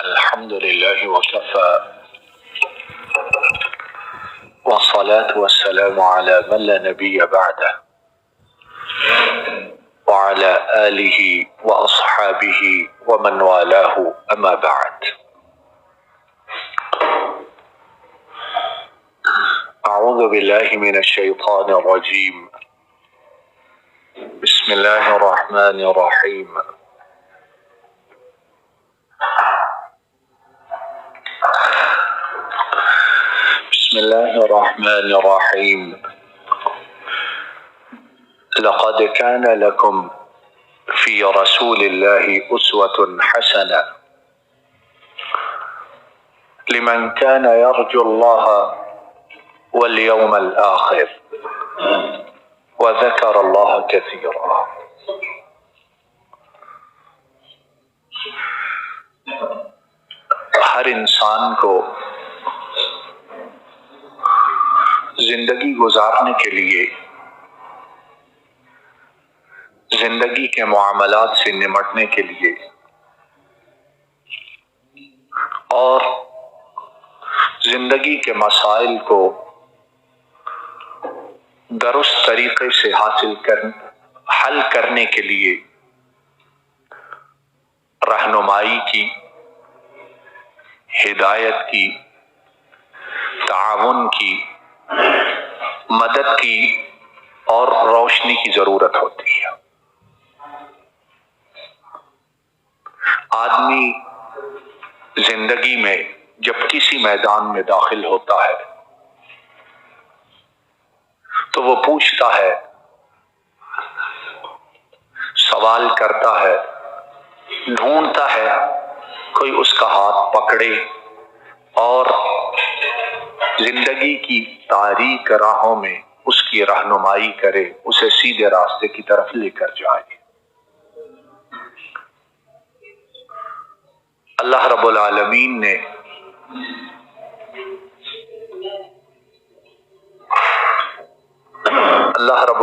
الحمد لله وكفى والصلاة والسلام على من لا نبي بعده وعلى آله وأصحابه ومن والاه أما بعد. أعوذ بالله من الشيطان الرجيم. بسم الله الرحمن الرحيم. بسم الله الرحمن الرحيم. لقد كان لكم في رسول الله أسوة حسنة لمن كان يرجو الله واليوم الآخر وذكر الله كثيرا. ہر انسان کو زندگی گزارنے کے لیے زندگی کے معاملات سے نمٹنے کے لیے اور زندگی کے مسائل کو درست طریقے سے حل کرنے کے لیے رہنمائی کی، ہدایت کی، تعاون کی، مدد کی اور روشنی کی ضرورت ہوتی ہے. آدمی زندگی میں جب کسی میدان میں داخل ہوتا ہے تو وہ پوچھتا ہے، سوال کرتا ہے، ڈھونڈتا ہے کوئی اس کا ہاتھ پکڑے اور زندگی کی تاریک راہوں میں اس کی رہنمائی کرے، اسے سیدھے راستے کی طرف لے کر جائے. اللہ رب العالمین نے اللہ رب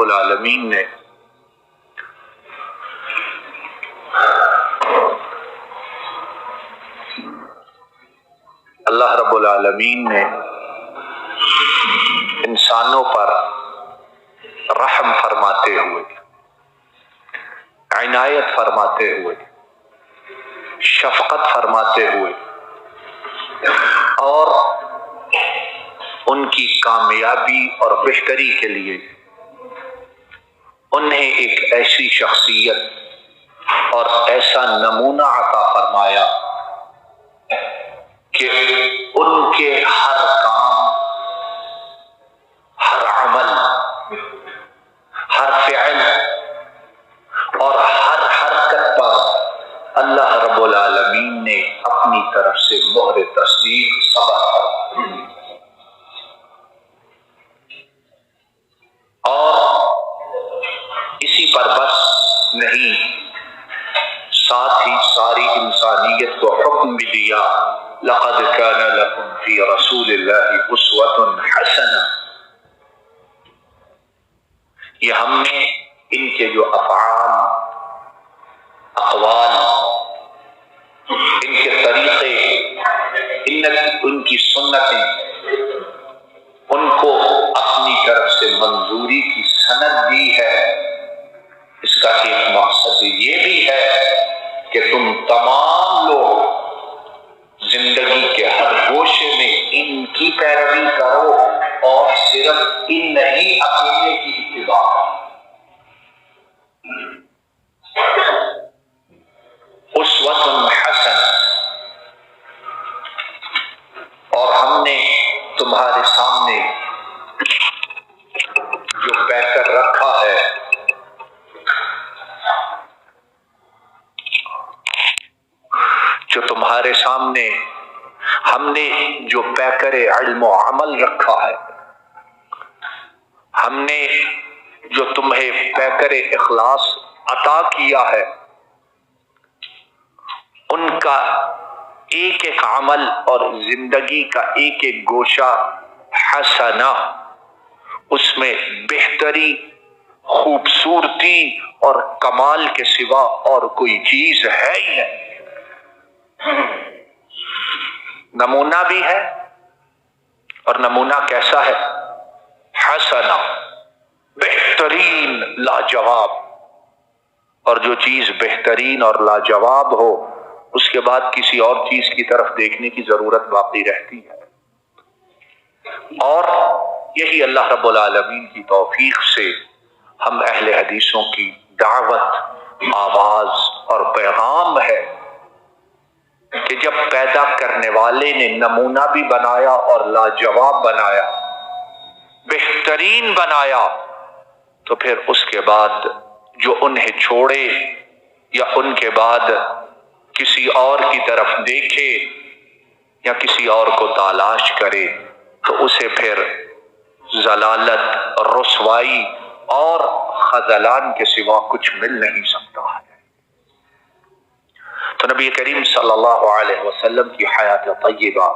العالمین نے انسانوں پر رحم فرماتے ہوئے، عنایت فرماتے ہوئے، شفقت فرماتے ہوئے اور ان کی کامیابی اور بہتری کے لیے انہیں ایک ایسی شخصیت اور ایسا نمونہ عطا فرمایا کہ ان کے ہر کام، ہر عمل، ہر فعل اور ہر حرکت پر اللہ رب العالمین نے اپنی طرف سے مہر تصدیق صبر فرمائی. اور اسی پر بس نہیں، ساتھ ہی ساری انسانیت کو حکم بھی دیا، لقد كان لكم في رسول الله أسوة حسنة. یہ ہم نے ان کے جو افعال، اقوال، ان کے طریقے، ان کی سنتیں، ان کو اپنی طرف سے منظوری کی سند دی ہے. اس کا ایک مقصد یہ بھی ہے کہ تم تمام لوگ زندگی کے ہر گوشے میں ان کی پیروی کرو اور صرف ان نہیں اکیلے کی اتباع. اسوۃ حسنہ. اور ہم نے تمہارے سامنے جو کہہ کر رکھا ہے، جو تمہارے سامنے ہم نے جو پیکر علم و عمل رکھا ہے، ہم نے جو تمہیں پیکر اخلاص عطا کیا ہے، ان کا ایک ایک عمل اور زندگی کا ایک ایک گوشہ حسنہ، اس میں بہتری، خوبصورتی اور کمال کے سوا اور کوئی چیز ہے ہی نہیں. نمونہ بھی ہے، اور نمونہ کیسا ہے؟ حسنہ، بہترین، لاجواب. اور جو چیز بہترین اور لاجواب ہو اس کے بعد کسی اور چیز کی طرف دیکھنے کی ضرورت باقی رہتی ہے. اور یہی اللہ رب العالمین کی توفیق سے ہم اہل حدیثوں کی دعوت، آواز اور پیغام ہے کہ جب پیدا کرنے والے نے نمونہ بھی بنایا اور لاجواب بنایا، بہترین بنایا، تو پھر اس کے بعد جو انہیں چھوڑے یا ان کے بعد کسی اور کی طرف دیکھے یا کسی اور کو تلاش کرے تو اسے پھر ضلالت، رسوائی اور خذلان کے سوا کچھ مل نہیں سکتا ہے. تو نبی کریم صلی اللہ علیہ وسلم کی حیات طیبہ،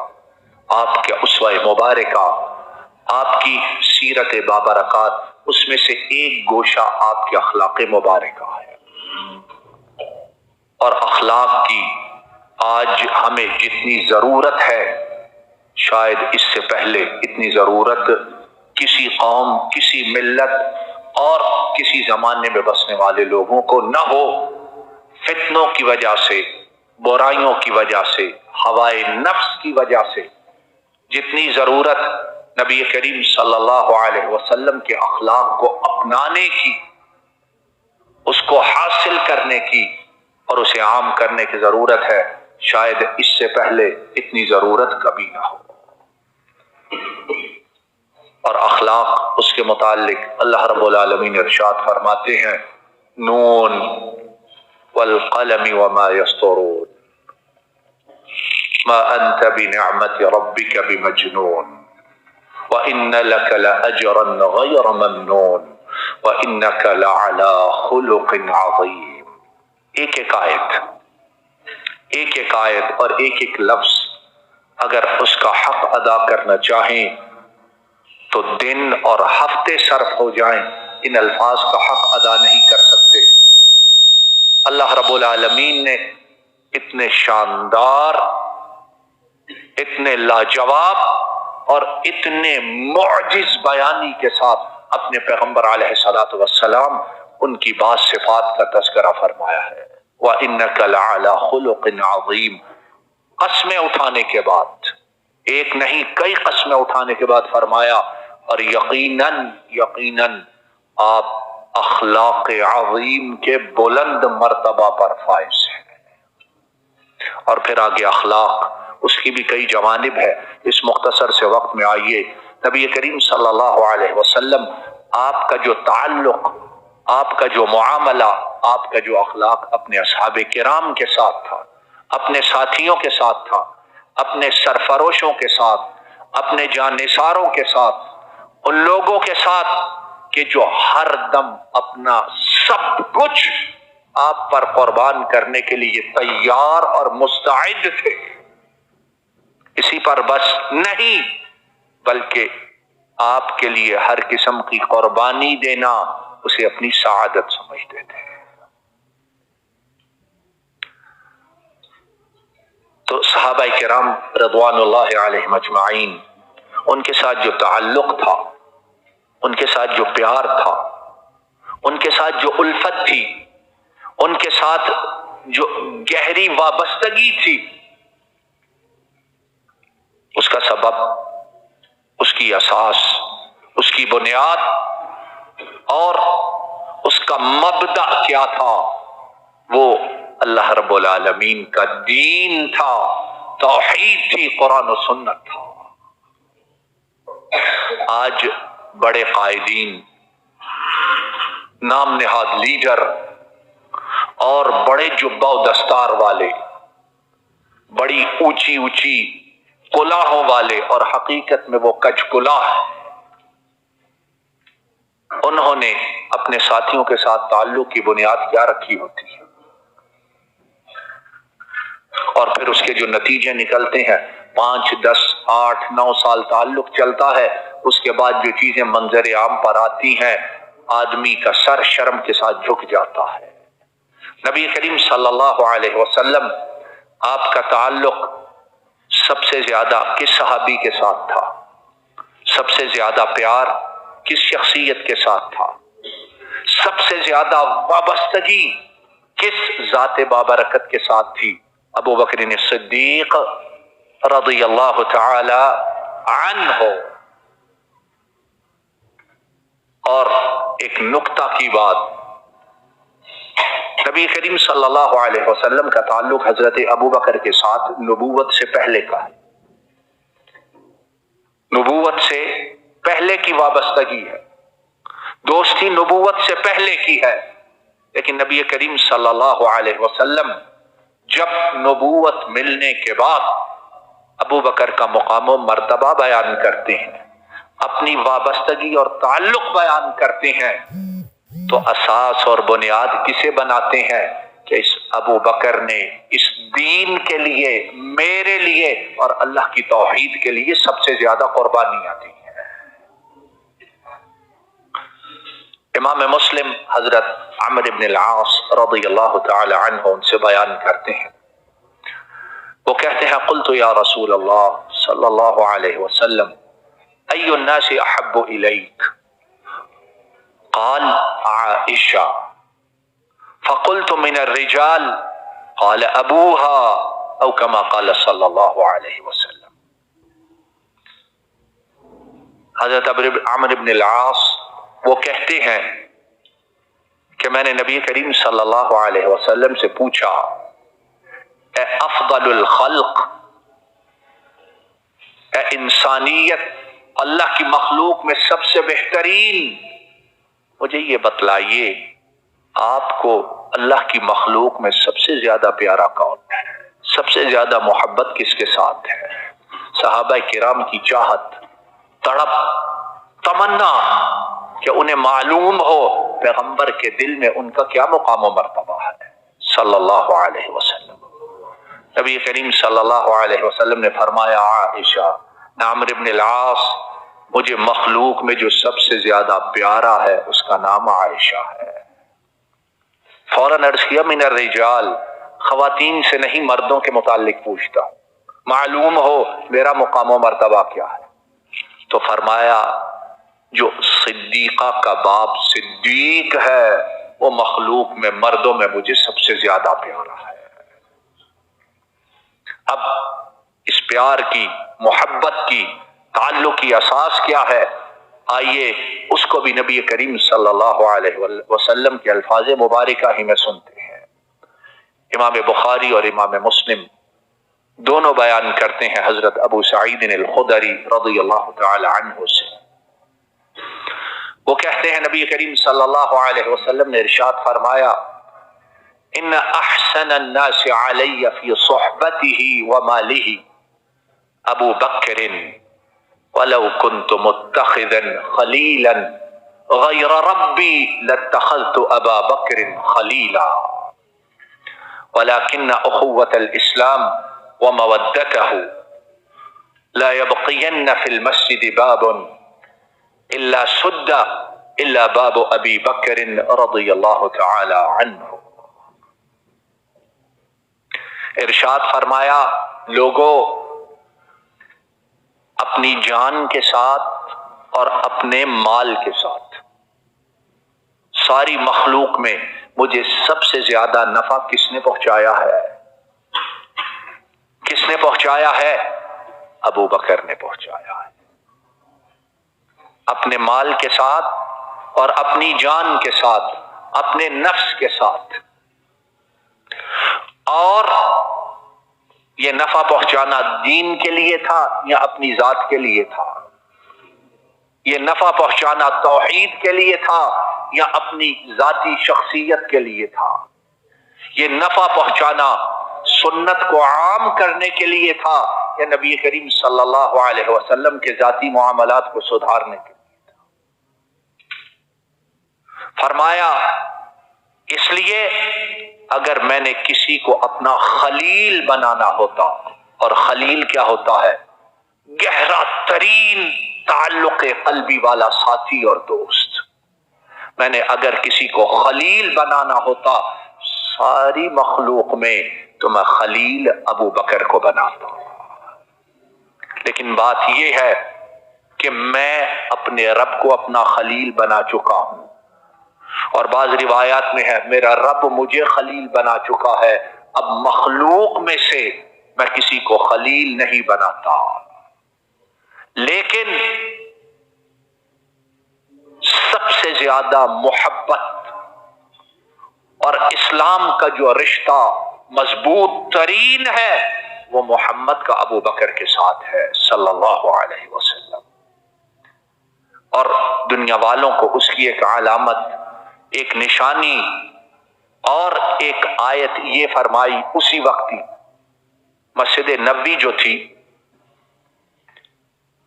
آپ کے اسوہ مبارکہ، آپ کی سیرت بابرکات، اس میں سے ایک گوشہ آپ کے اخلاق مبارکہ ہے. اور اخلاق کی آج ہمیں جتنی ضرورت ہے شاید اس سے پہلے اتنی ضرورت کسی قوم، کسی ملت اور کسی زمانے میں بسنے والے لوگوں کو نہ ہو. فتنوں کی وجہ سے، برائیوں کی وجہ سے، ہوائے نفس کی وجہ سے جتنی ضرورت نبی کریم صلی اللہ علیہ وسلم کے اخلاق کو اپنانے کی، اس کو حاصل کرنے کی اور اسے عام کرنے کی ضرورت ہے، شاید اس سے پہلے اتنی ضرورت کبھی نہ ہو. اور اخلاق، اس کے متعلق اللہ رب العالمین ارشاد فرماتے ہیں، نون والقلم وما يسطرون ما انت بنعمت ربك بمجنون وان لك لاجرا غير ممنون وانك لعلى خلق عظيم. ایک ایک آیت اور ایک ایک لفظ اگر اس کا حق ادا کرنا چاہیں تو دن اور ہفتے صرف ہو جائیں، ان الفاظ کا حق ادا نہیں کر سکتے. اللہ رب العالمین نے اتنے شاندار، اتنے لاجواب اور اتنے معجز بیانی کے ساتھ اپنے پیغمبر علیہ الصلوۃ والسلام ان کی بعض صفات کا تذکرہ فرمایا ہے. وَإِنَّكَ لَعَلَى خُلُقٍ عَظِيمٍ. قسمیں اٹھانے کے بعد، ایک نہیں کئی قسمیں اٹھانے کے بعد فرمایا، اور یقیناً آپ اخلاق عظیم کے بلند مرتبہ پر فائز ہیں. اور پھر آگے اخلاق، اس کی بھی کئی جوانب ہے. اس مختصر سے وقت میں آئیے نبی کریم صلی اللہ علیہ وسلم، آپ کا جو تعلق، آپ کا جو معاملہ، آپ کا جو اخلاق اپنے اصحاب کرام کے ساتھ تھا، اپنے ساتھیوں کے ساتھ تھا، اپنے سرفروشوں کے ساتھ، اپنے جانثاروں کے ساتھ، ان لوگوں کے ساتھ کہ جو ہر دم اپنا سب کچھ آپ پر قربان کرنے کے لیے تیار اور مستعد تھے. اسی پر بس نہیں، بلکہ آپ کے لیے ہر قسم کی قربانی دینا اسے اپنی سعادت سمجھتے تھے. تو صحابہ کرام رضوان اللہ علیہم اجمعین، ان کے ساتھ جو تعلق تھا، ان کے ساتھ جو پیار تھا، ان کے ساتھ جو الفت تھی، ان کے ساتھ جو گہری وابستگی تھی، اس کا سبب، اس کی اساس، اس کی بنیاد اور اس کا مبدأ کیا تھا؟ وہ اللہ رب العالمین کا دین تھا، توحید تھی، قرآن و سنت تھا. آج بڑے قائدین، نام نہاد لیڈر اور بڑے جبہ و دستار والے، بڑی اونچی اونچی کلاہوں والے، اور حقیقت میں وہ کج کلاہ ہیں، انہوں نے اپنے ساتھیوں کے ساتھ تعلق کی بنیاد کیا رکھی ہوتی ہے؟ اور پھر اس کے جو نتیجے نکلتے ہیں، 5، 10، 8، 9 سال تعلق چلتا ہے، اس کے بعد جو چیزیں منظر عام پر آتی ہیں، آدمی کا سر شرم کے ساتھ جھک جاتا ہے. نبی کریم صلی اللہ علیہ وسلم، آپ کا تعلق سب سے زیادہ کس صحابی کے ساتھ تھا؟ سب سے زیادہ پیار کس شخصیت کے ساتھ تھا؟ سب سے زیادہ وابستگی کس ذات بابرکت کے ساتھ تھی؟ ابو بکر صدیق رضی اللہ تعالی عنہ۔ اور ایک نکتہ کی بات، نبی کریم صلی اللہ علیہ وسلم کا تعلق حضرت ابو بکر کے ساتھ نبوت سے پہلے کا ہے، نبوت سے پہلے کی وابستگی ہے، دوستی نبوت سے پہلے کی ہے، لیکن نبی کریم صلی اللہ علیہ وسلم جب نبوت ملنے کے بعد ابو بکر کا مقام و مرتبہ بیان کرتے ہیں، اپنی وابستگی اور تعلق بیان کرتے ہیں، تو اساس اور بنیاد کسے بناتے ہیں کہ اس ابو بکر نے اس دین کے لیے، میرے لیے اور اللہ کی توحید کے لیے سب سے زیادہ قربانیاں دی ہیں۔ امام مسلم حضرت عمرو بن العاص رضی اللہ تعالی عنہ ان سے بیان کرتے ہیں، وہ کہتے ہیں قلت یا رسول اللہ صلی اللہ علیہ وسلم ای الناس احب الیک؟ قال عائشہ، فقلت من الرجال؟ قال ابوها، او كما قال صلی اللہ علیہ وسلم۔ حضرت عمرو بن العاص وہ کہتے ہیں کہ میں نے نبی کریم صلی اللہ علیہ وسلم سے پوچھا، اے افضل الخلق، اے انسانیت، اللہ کی مخلوق میں سب سے بہترین، مجھے یہ بتلائیے آپ کو اللہ کی مخلوق میں سب سے زیادہ پیارا کون ہے؟ سب سے زیادہ محبت کس کے ساتھ ہے؟ صحابہ کرام کی چاہت، تڑپ، تمنا کہ انہیں معلوم ہو پیغمبر کے دل میں ان کا کیا مقام و مرتبہ ہے صلی اللہ علیہ وسلم۔ نبی کریم صلی اللہ علیہ وسلم نے فرمایا، عائشہ، عمرو بن العاص، مجھے مخلوق میں جو سب سے زیادہ پیارا ہے اس کا نام عائشہ ہے۔ فوراً عرض کیا من الرجال، خواتین سے نہیں مردوں کے متعلق پوچھتا ہوں، معلوم ہو میرا مقام و مرتبہ کیا ہے۔ تو فرمایا جو صدیقہ کا باپ صدیق ہے وہ مخلوق میں مردوں میں مجھے سب سے زیادہ پیارا ہے۔ اب اس پیار کی، محبت کی، تعلق کی اساس کیا ہے؟ آئیے اس کو بھی نبی کریم صلی اللہ علیہ وسلم کے الفاظ مبارکہ ہی میں سنتے ہیں۔ امام بخاری اور امام مسلم دونوں بیان کرتے ہیں حضرت ابو سعید الخدری رضی اللہ تعالی عنہ سے، وہ کہتے ہیں نبی کریم صلی اللہ علیہ وسلم نے ارشاد فرمایا، ان احسن الناس علی فی صحبته وماله ابو بکر ولو كنت متخذا خلیلا غیر ربی لاتخذت ابا بکر خلیلا ولكن اخوة الاسلام ومودته لا يبقين في المسجد باب الا سد الا باب ابی بکر رضی اللہ تعالی عنہ۔ ارشاد فرمایا، لوگوں اپنی جان کے ساتھ اور اپنے مال کے ساتھ ساری مخلوق میں مجھے سب سے زیادہ نفع کس نے پہنچایا ہے؟ کس نے پہنچایا ہے؟ ابو بکر نے پہنچایا ہے۔ اپنے مال کے ساتھ اور اپنی جان کے ساتھ، اپنے نفس کے ساتھ، اور یہ نفع پہنچانا دین کے لیے تھا یا اپنی ذات کے لیے تھا؟ یہ نفع پہنچانا توحید کے لیے تھا یا اپنی ذاتی شخصیت کے لیے تھا؟ یہ نفع پہنچانا سنت کو عام کرنے کے لیے تھا یا نبی کریم صلی اللہ علیہ وسلم کے ذاتی معاملات کو سدھارنے کے لیے تھا؟ فرمایا اس لیے اگر میں نے کسی کو اپنا خلیل بنانا ہوتا، اور خلیل کیا ہوتا ہے؟ گہرا ترین تعلق قلبی والا ساتھی اور دوست، میں نے اگر کسی کو خلیل بنانا ہوتا ساری مخلوق میں تو میں خلیل ابو بکر کو بناتا۔ لیکن بات یہ ہے کہ میں اپنے رب کو اپنا خلیل بنا چکا ہوں، اور بعض روایات میں ہے میرا رب مجھے خلیل بنا چکا ہے، اب مخلوق میں سے میں کسی کو خلیل نہیں بناتا۔ لیکن سب سے زیادہ محبت اور اسلام کا جو رشتہ مضبوط ترین ہے وہ محمد کا ابو بکر کے ساتھ ہے صلی اللہ علیہ وسلم، اور دنیا والوں کو اس کی ایک علامت، ایک نشانی اور ایک آیت یہ فرمائی اسی وقت ہی۔ مسجد نبی جو تھی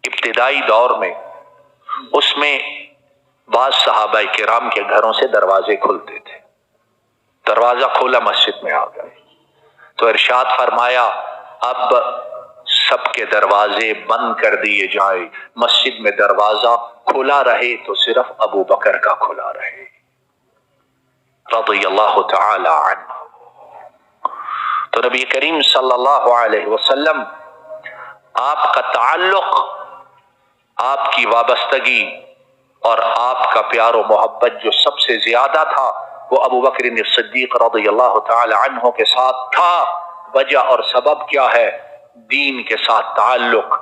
ابتدائی دور میں، اس میں بعض صحابہ کرام کے گھروں سے دروازے کھلتے تھے، دروازہ کھولا مسجد میں آ گئے تو ارشاد فرمایا اب سب کے دروازے بند کر دیے جائیں، مسجد میں دروازہ کھلا رہے تو صرف ابو بکر کا کھلا رہے رضی اللہ تعالی عنہ۔ تو نبی کریم صلی اللہ علیہ وسلم، آپ کا تعلق، آپ کی وابستگی اور آپ کا پیار و محبت جو سب سے زیادہ تھا وہ ابو بکر صدیق رضی اللہ تعالی عنہ کے ساتھ تھا۔ وجہ اور سبب کیا ہے؟ دین کے ساتھ تعلق،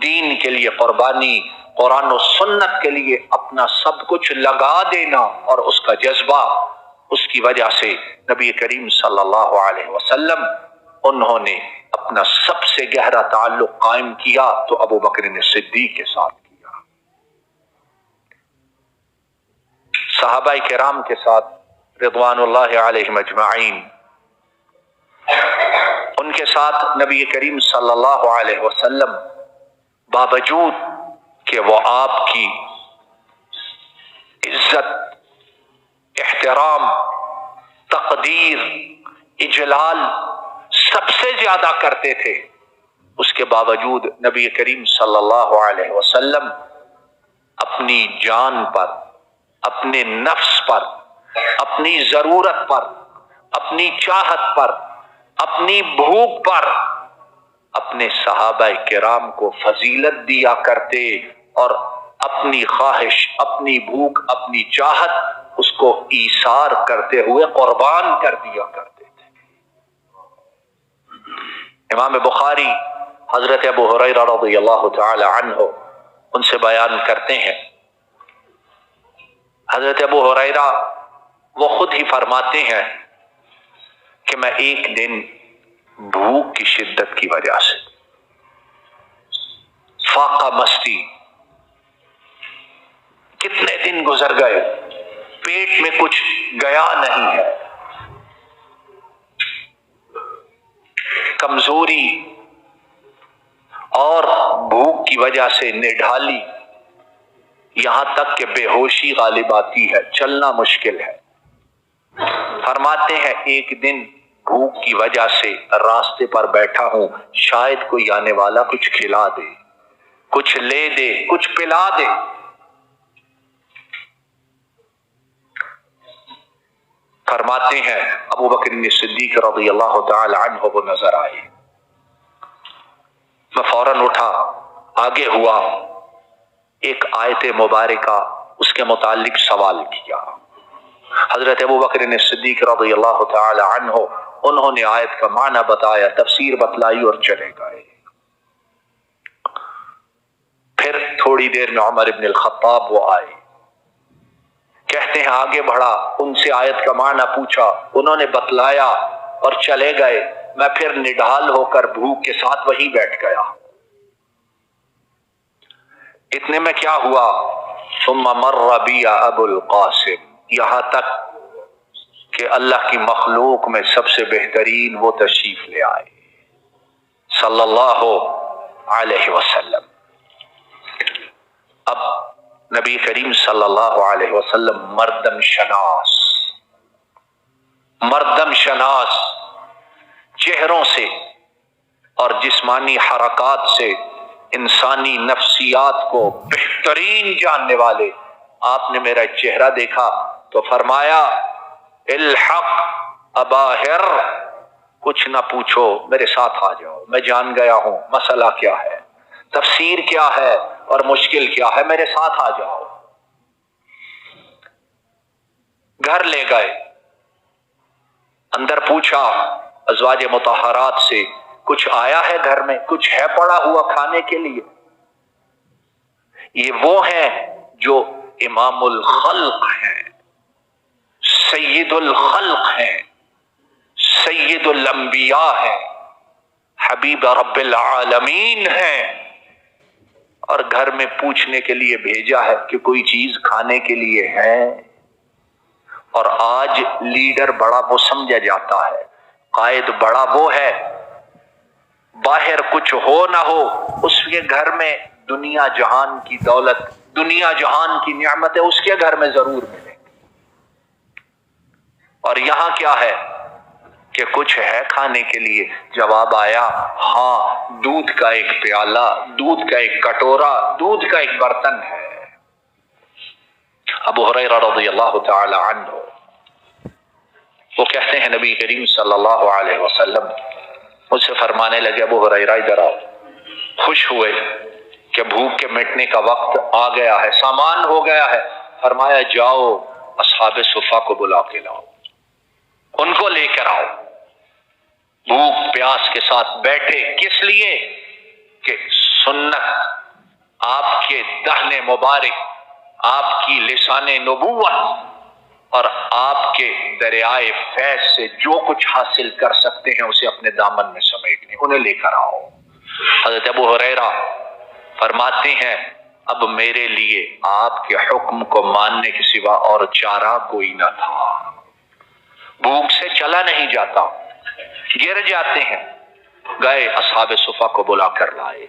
دین کے لیے قربانی، قرآن و سنت کے لیے اپنا سب کچھ لگا دینا اور اس کا جذبہ، اس کی وجہ سے نبی کریم صلی اللہ علیہ وسلم انہوں نے اپنا سب سے گہرا تعلق قائم کیا تو ابو بکر صدیق کے ساتھ کیا۔ صحابہ کرام کے ساتھ رضوان اللہ علیہم اجمعین، ان کے ساتھ نبی کریم صلی اللہ علیہ وسلم باوجود کہ وہ آپ کی عزت، احترام، تقدیر، اجلال سب سے زیادہ کرتے تھے، اس کے باوجود نبی کریم صلی اللہ علیہ وسلم اپنی جان پر، اپنے نفس پر، اپنی ضرورت پر، اپنی چاہت پر، اپنی بھوک پر اپنے صحابہ کرام کو فضیلت دیا کرتے اور اپنی خواہش، اپنی بھوک، اپنی چاہت اس کو ایثار کرتے ہوئے قربان کر دیا کرتے تھے۔ امام بخاری حضرت ابو ہریرہ رضی اللہ تعالی عنہ ان سے بیان کرتے ہیں، حضرت ابو ہریرہ وہ خود ہی فرماتے ہیں کہ میں ایک دن بھوک کی شدت کی وجہ سے فاقہ مستی، کتنے دن گزر گئے، پیٹ میں کچھ گیا نہیں ہے، کمزوری اور بھوک کی وجہ سے نڈھالی، یہاں تک کہ بے ہوشی غالب آتی ہے، چلنا مشکل ہے۔ فرماتے ہیں ایک دن بھوک کی وجہ سے راستے پر بیٹھا ہوں، شاید کوئی آنے والا کچھ کھلا دے، کچھ لے دے، کچھ پلا دے۔ فرماتے ہیں ابو بکر صدیق رضی اللہ تعالی عنہ وہ نظر آئے، میں فوراً اٹھا، آگے ہوا، ایک آیت مبارکہ اس کے متعلق سوال کیا۔ حضرت ابو بکر صدیق رضی اللہ تعالی عنہ انہوں نے آیت کا معنی بتایا، تفسیر بتلائی اور چلے گئے۔ پھر تھوڑی دیر میں عمر ابن الخطاب وہ آئے، کہتے ہیں آگے بڑھا، ان سے آیت کا معنی پوچھا، انہوں نے بتلایا اور چلے گئے۔ میں پھر نڈھال ہو کر بھوک کے ساتھ وہیں بیٹھ گیا۔ اتنے میں کیا ہوا؟ ثم مر بی ابو القاسم، یہاں تک کہ اللہ کی مخلوق میں سب سے بہترین وہ تشریف لے آئے صلی اللہ علیہ وسلم۔ اب نبی کریم صلی اللہ علیہ وسلم مردم شناس، مردم شناس، چہروں سے اور جسمانی حرکات سے انسانی نفسیات کو بہترین جاننے والے، آپ نے میرا چہرہ دیکھا تو فرمایا الحق اباہر، کچھ نہ پوچھو، میرے ساتھ آ جاؤ، میں جان گیا ہوں مسئلہ کیا ہے۔ تفسیر کیا ہے اور مشکل کیا ہے، میرے ساتھ آ جاؤ۔ گھر لے گئے، اندر پوچھا ازواج مطہرات سے، کچھ آیا ہے گھر میں، کچھ ہے پڑا ہوا کھانے کے لیے؟ یہ وہ ہیں جو امام الخلق ہیں، سید الخلق ہیں، سید الانبیاء ہیں، حبیب رب العالمین ہیں، اور گھر میں پوچھنے کے لیے بھیجا ہے کہ کوئی چیز کھانے کے لیے ہے۔ اور آج لیڈر بڑا وہ سمجھا جاتا ہے، قائد بڑا وہ ہے، باہر کچھ ہو نہ ہو اس کے گھر میں دنیا جہان کی دولت، دنیا جہان کی نعمتیں اس کے گھر میں ضرور ملیں۔ اور یہاں کیا ہے کہ کچھ ہے کھانے کے لیے؟ جواب آیا ہاں، دودھ کا ایک پیالہ، دودھ کا ایک کٹورا، دودھ کا ایک برتن ہے۔ ابو ہریرہ رضی اللہ تعالی عنہ وہ کہتے ہیں نبی کریم صلی اللہ علیہ وسلم مجھ سے فرمانے لگے، ابو ہریرہ ادھر آؤ۔ خوش ہوئے کہ بھوک کے مٹنے کا وقت آ گیا ہے، سامان ہو گیا ہے۔ فرمایا جاؤ اصحاب صفا کو بلا کے لاؤ، ان کو لے کر آؤ۔ بھوک پیاس کے ساتھ بیٹھے، کس لیے کہ سنت، آپ کے دہن مبارک، آپ کی لسان نبوت اور آپ کے دریائے فیض سے جو کچھ حاصل کر سکتے ہیں اسے اپنے دامن میں سمیٹ لیں، انہیں لے کر آؤ۔ حضرت ابو ہریرہ فرماتے ہیں اب میرے لیے آپ کے حکم کو ماننے کے سوا اور چارہ کوئی نہ تھا۔ بھوک سے چلا نہیں جاتا، گر جاتے ہیں۔ گئے اصحاب صفا کو بلا کر لائے۔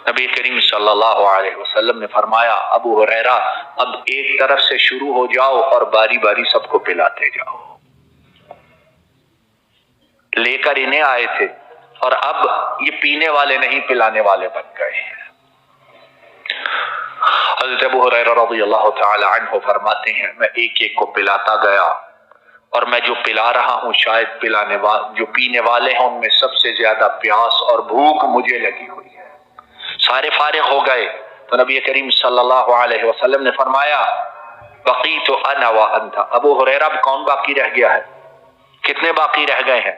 نبی کریم صلی اللہ علیہ وسلم نے فرمایا ابو ہریرہ اب ایک طرف سے شروع ہو جاؤ اور باری باری سب کو پلاتے جاؤ۔ لے کر انہیں آئے تھے اور اب یہ پینے والے نہیں پلانے والے بن گئے ہیں۔ حضرت ابو ہریرہ رضی اللہ تعالی عنہ فرماتے ہیں میں ایک ایک کو پلاتا گیا، اور میں جو پلا رہا ہوں شاید جو پینے والے ہیں ان میں سب سے زیادہ پیاس اور بھوک مجھے لگی ہوئی ہے۔ سارے فارغ ہو گئے تو نبی کریم صلی اللہ علیہ وسلم نے فرمایا بقیت انا وانت، ابو ہریرہ اب کون باقی رہ گیا ہے؟ کتنے باقی رہ گئے ہیں؟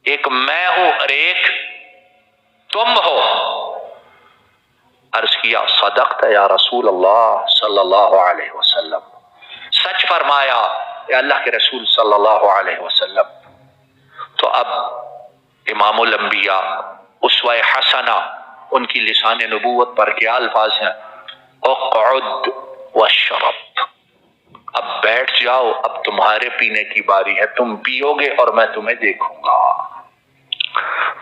ایک میں ہوں اور ایک تم ہو۔ عرض کیا صدقت یا رسول اللہ صلی اللہ علیہ وسلم، سچ فرمایا اے اللہ کے رسول صلی اللہ علیہ وسلم۔ تو اب امام الانبیاء اسوہ حسنہ، ان کی لسان نبوت پر کیا الفاظ ہیں؟ اقعد واشرب، اب بیٹھ جاؤ، اب تمہارے پینے کی باری ہے، تم پیو گے اور میں تمہیں دیکھوں گا۔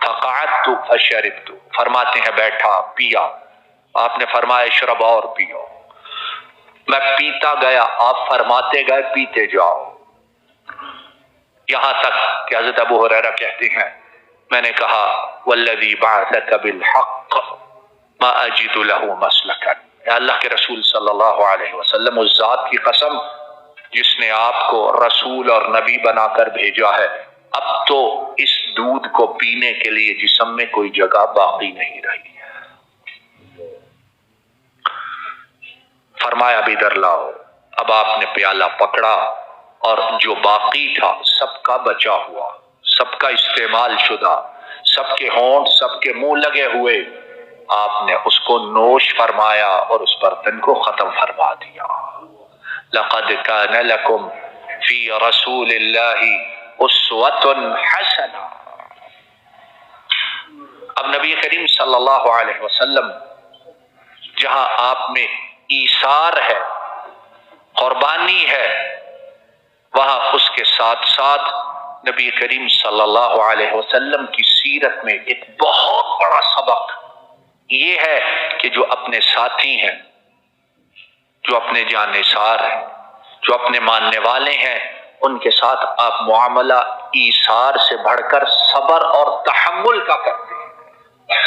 فقعدت فشربت، فرماتے ہیں بیٹھا پیا، آپ نے فرمایا اشرب اور پیو، میں پیتا گیا، آپ فرماتے گئے پیتے جاؤ، یہاں تک کہ حضرت ابو ہریرہ کہتے ہیں میں نے کہا والذی بعثک بالحق ما اجد له مسلکا، اے اللہ کے رسول صلی اللہ علیہ وسلم اس ذات کی قسم جس نے آپ کو رسول اور نبی بنا کر بھیجا ہے، اب تو اس دودھ کو پینے کے لیے جسم میں کوئی جگہ باقی نہیں رہی ہے۔ فرمایا اب ادھر لاؤ، اب آپ نے پیالہ پکڑا اور جو باقی تھا سب کا بچا ہوا، سب کا استعمال شدہ، سب کے ہونٹ سب کے منہ لگے ہوئے، آپ نے اس کو نوش فرمایا اور اس برتن کو ختم فرما دیا۔ لقد كان لكم في رسول الله اسوة حسنة۔ اب نبی کریم صلی اللہ علیہ وسلم جہاں آپ میں ایثار ہے، قربانی ہے، وہاں اس کے ساتھ ساتھ نبی کریم صلی اللہ علیہ وسلم کی سیرت میں ایک بہت بڑا سبق یہ ہے کہ جو اپنے ساتھی ہیں، جو اپنے جانثار ہیں، جو اپنے ماننے والے ہیں، ان کے ساتھ آپ معاملہ ایثار سے بڑھ کر صبر اور تحمل کا کرتے ہیں۔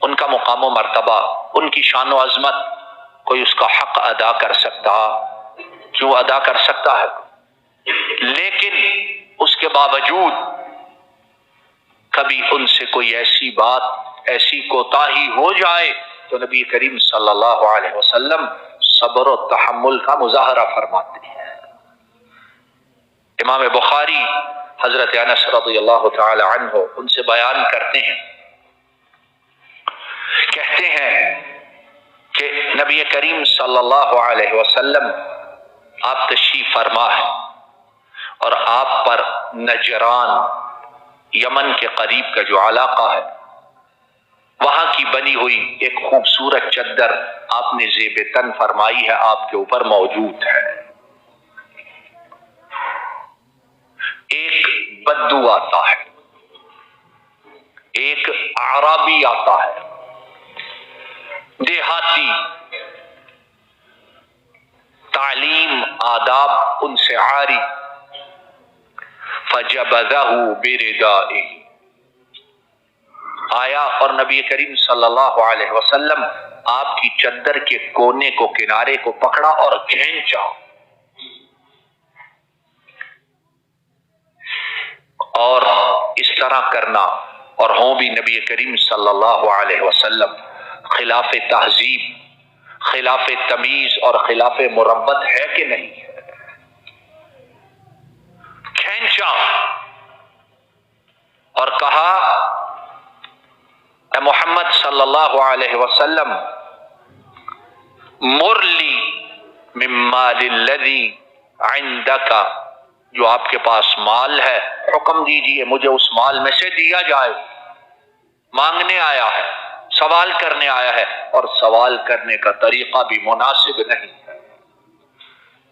ان کا مقام و مرتبہ، ان کی شان و عظمت، کوئی اس کا حق ادا کر سکتا، کیوں ادا کر سکتا ہے، لیکن اس کے باوجود کبھی ان سے کوئی ایسی بات، ایسی کوتاہی ہو جائے تو نبی کریم صلی اللہ علیہ وسلم صبر و تحمل کا مظاہرہ فرماتے ہیں۔ امام بخاری حضرت انس رضی اللہ تعالی عنہ ان سے بیان کرتے ہیں، کہتے ہیں کہ نبی کریم صلی اللہ علیہ وسلم آپ تشریف فرما ہے اور آپ پر نجران یمن کے قریب کا جو علاقہ ہے وہاں کی بنی ہوئی ایک خوبصورت چادر آپ نے زیب تن فرمائی ہے، آپ کے اوپر موجود ہے۔ ایک بدو آتا ہے، ایک اعرابی آتا ہے، دیہاتی، تعلیم آداب ان سے عاری، فجبذہ بردائہ، آیا اور نبی کریم صلی اللہ علیہ وسلم آپ کی چادر کے کونے کو، کنارے کو پکڑا اور کھینچا، اور اس طرح کرنا اور ہوں بھی نبی کریم صلی اللہ علیہ وسلم خلاف تہذیب، خلاف تمیز اور خلاف مروت ہے کہ نہیں؟ کھینچا اور کہا اے محمد صلی اللہ علیہ وسلم مر لی من مال الذی عندک، جو آپ کے پاس مال ہے حکم دیجئے مجھے اس مال میں سے دیا جائے۔ مانگنے آیا ہے، سوال کرنے آیا ہے، اور سوال کرنے کا طریقہ بھی مناسب نہیں ہے۔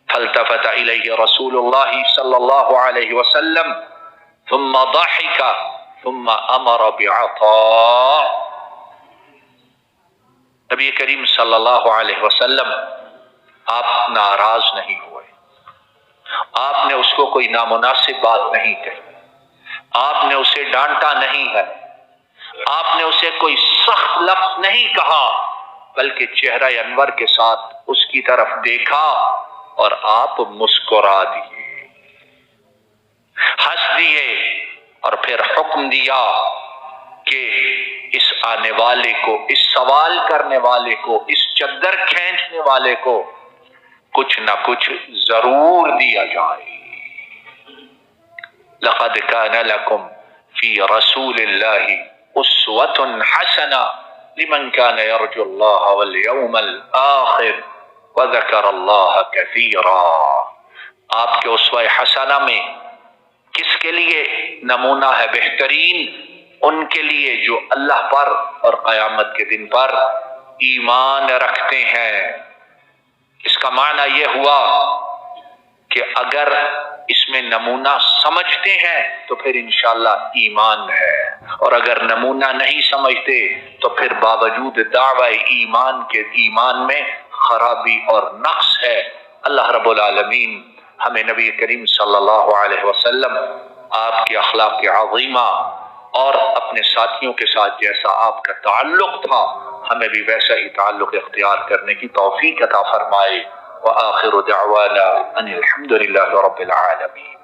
فالتفت الیہ رسول اللہ صلی اللہ علیہ وسلم ثم ضحک ثم امر بعطاء، نبی کریم صلی اللہ علیہ وسلم آپ ناراض نہیں ہوئے، آپ نے اس کو کوئی نامناسب بات نہیں کہی، آپ نے اسے ڈانٹا نہیں ہے، آپ نے اسے کوئی سخت لفظ نہیں کہا، بلکہ چہرہ انور کے ساتھ اس کی طرف دیکھا اور آپ مسکرا دیے، ہنس دیے، اور پھر حکم دیا کہ اس آنے والے کو، اس سوال کرنے والے کو، اس چادر کھینچنے والے کو کچھ نہ کچھ ضرور دیا جائے۔ لقد كان لكم في رسول الله أسوة حسنة لمن كان يرجو الله واليوم الآخر وذكر الله كثيرا، آپ کے اسوہ حسنہ میں کس کے لیے نمونہ ہے بہترین؟ ان کے لیے جو اللہ پر اور قیامت کے دن پر ایمان رکھتے ہیں۔ اس کا معنی یہ ہوا کہ اگر اس میں نمونہ سمجھتے ہیں تو پھر انشاءاللہ ایمان ہے، اور اگر نمونہ نہیں سمجھتے تو پھر باوجود دعوی ایمان کے ایمان میں خرابی اور نقص ہے۔ اللہ رب العالمین ہمیں نبی کریم صلی اللہ علیہ وسلم، آپ کے اخلاق عظیمہ اور اپنے ساتھیوں کے ساتھ جیسا آپ کا تعلق تھا ہمیں بھی ویسا ہی تعلق اختیار کرنے کی توفیق عطا فرمائے۔ وآخر دعوانا ان الحمد للہ رب العالمین۔